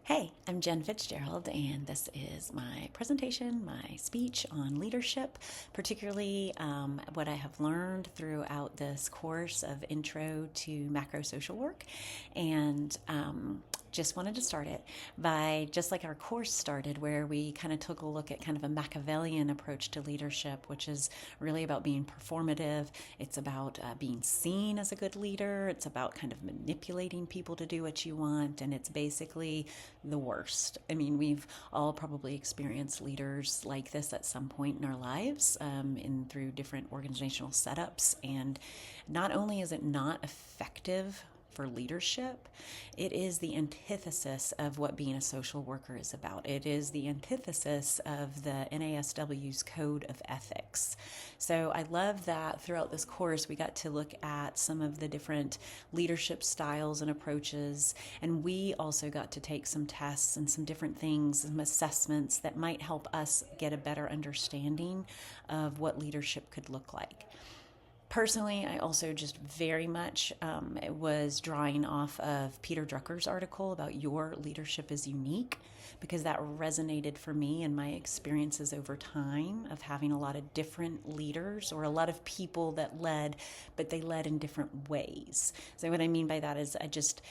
Hey, I'm Jen Fitzgerald, and this is my presentation, my speech on leadership, particularly what I have learned throughout this course of Intro to Macro Social Work. And just wanted to start it by, just like our course started, where we kind of took a look at kind of a Machiavellian approach to leadership, which is really about being performative. It's about being seen as a good leader. It's about kind of manipulating people to do what you want. And it's basically the worst. I mean, we've all probably experienced leaders like this at some point in our lives, in through different organizational setups. And not only is it not effective for leadership, it is the antithesis of what being a social worker is about. It is the antithesis of the NASW's code of ethics. So I love that throughout this course, we got to look at some of the different leadership styles and approaches. And we also got to take some tests and some different things, some assessments that might help us get a better understanding of what leadership could look like. Personally, I also just very much was drawing off of Peter Drucker's article about your leadership is unique, because that resonated for me and my experiences over time of having a lot of different leaders, or a lot of people that led, but they led in different ways. So what I mean by that is, I just,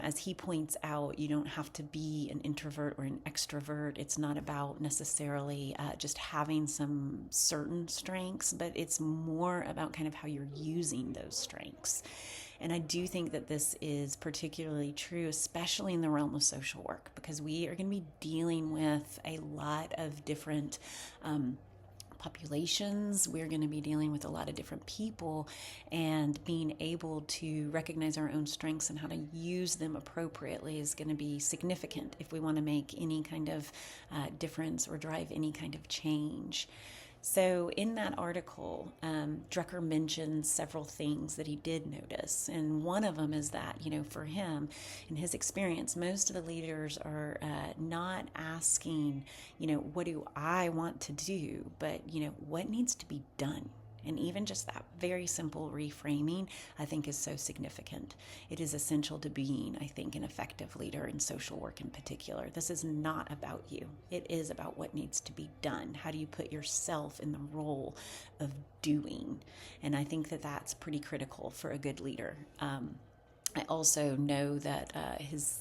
as he points out, you don't have to be an introvert or an extrovert. It's not about necessarily just having some certain strengths, but it's more about kind of how you're using those strengths. And I do think that this is particularly true, especially in the realm of social work, because we are going to be dealing with a lot of different populations. We're going to be dealing with a lot of different people, and being able to recognize our own strengths and how to use them appropriately is going to be significant if we want to make any kind of difference or drive any kind of change. So in that article, Drucker mentions several things that he did notice. And one of them is that, for him, in his experience, most of the leaders are not asking, what do I want to do, but, what needs to be done? And even just that very simple reframing, I think, is so significant. It is essential to being, I think, an effective leader in social work in particular. This is not about you. It is about what needs to be done. How do you put yourself in the role of doing? And I think that that's pretty critical for a good leader. I also know that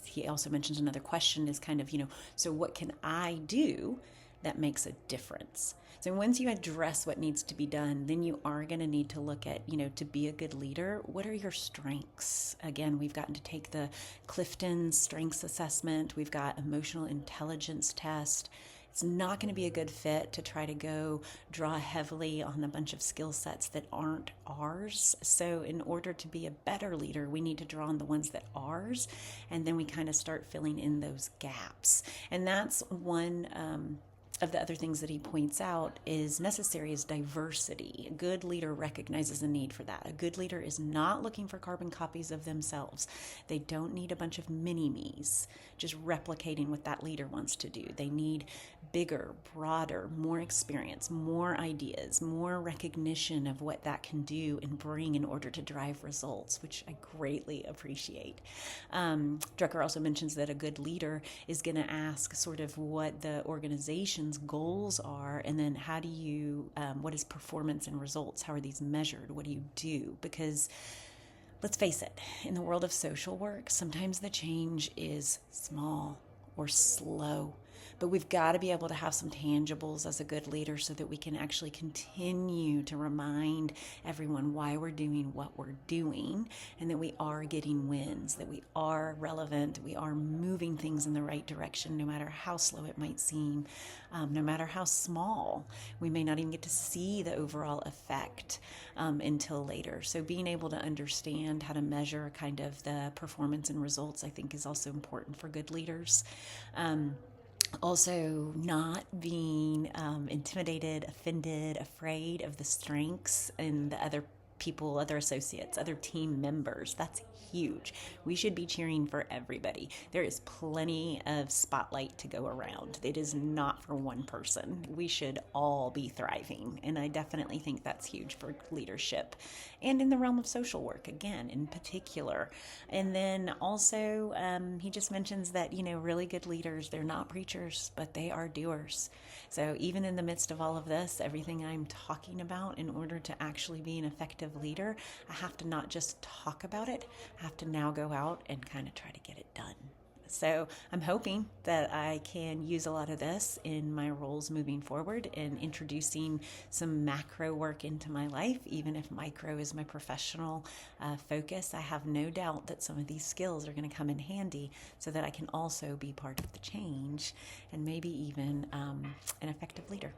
he also mentions another question is kind of, so what can I do that makes a difference? So once you address what needs to be done, then you are going to need to look at, to be a good leader, what are your strengths? Again, we've gotten to take the Clifton Strengths Assessment. We've got emotional intelligence test. It's not going to be a good fit to try to go draw heavily on a bunch of skill sets that aren't ours. So in order to be a better leader, we need to draw on the ones that are ours, and then we kind of start filling in those gaps. And that's one of the other things that he points out is necessary is diversity. A good leader recognizes the need for that. A good leader is not looking for carbon copies of themselves. They don't need a bunch of mini-me's just replicating what that leader wants to do. They need bigger, broader, more experience, more ideas, more recognition of what that can do and bring in order to drive results, which I greatly appreciate. Drucker also mentions that a good leader is going to ask sort of what the organization's goals are, and then how do you, what is performance and results? How are these measured? What do you do? Because let's face it, in the world of social work, sometimes the change is small or slow. But we've got to be able to have some tangibles as a good leader so that we can actually continue to remind everyone why we're doing what we're doing, and that we are getting wins, that we are relevant, we are moving things in the right direction, no matter how slow it might seem, no matter how small. We may not even get to see the overall effect until later. So being able to understand how to measure kind of the performance and results, I think, is also important for good leaders. Also, not being intimidated, offended, afraid of the strengths and the other people, other associates, other team members. That's huge. We should be cheering for everybody. There is plenty of spotlight to go around. It is not for one person. We should all be thriving. And I definitely think that's huge for leadership and in the realm of social work, again, in particular. And then also, he just mentions that, really good leaders, they're not preachers, but they are doers. So even in the midst of all of this, everything I'm talking about, in order to actually be an effective leader, I have to not just talk about it, I have to now go out and kind of try to get it done. So I'm hoping that I can use a lot of this in my roles moving forward and introducing some macro work into my life, even if micro is my professional focus. I have no doubt that some of these skills are going to come in handy so that I can also be part of the change and maybe even an effective leader.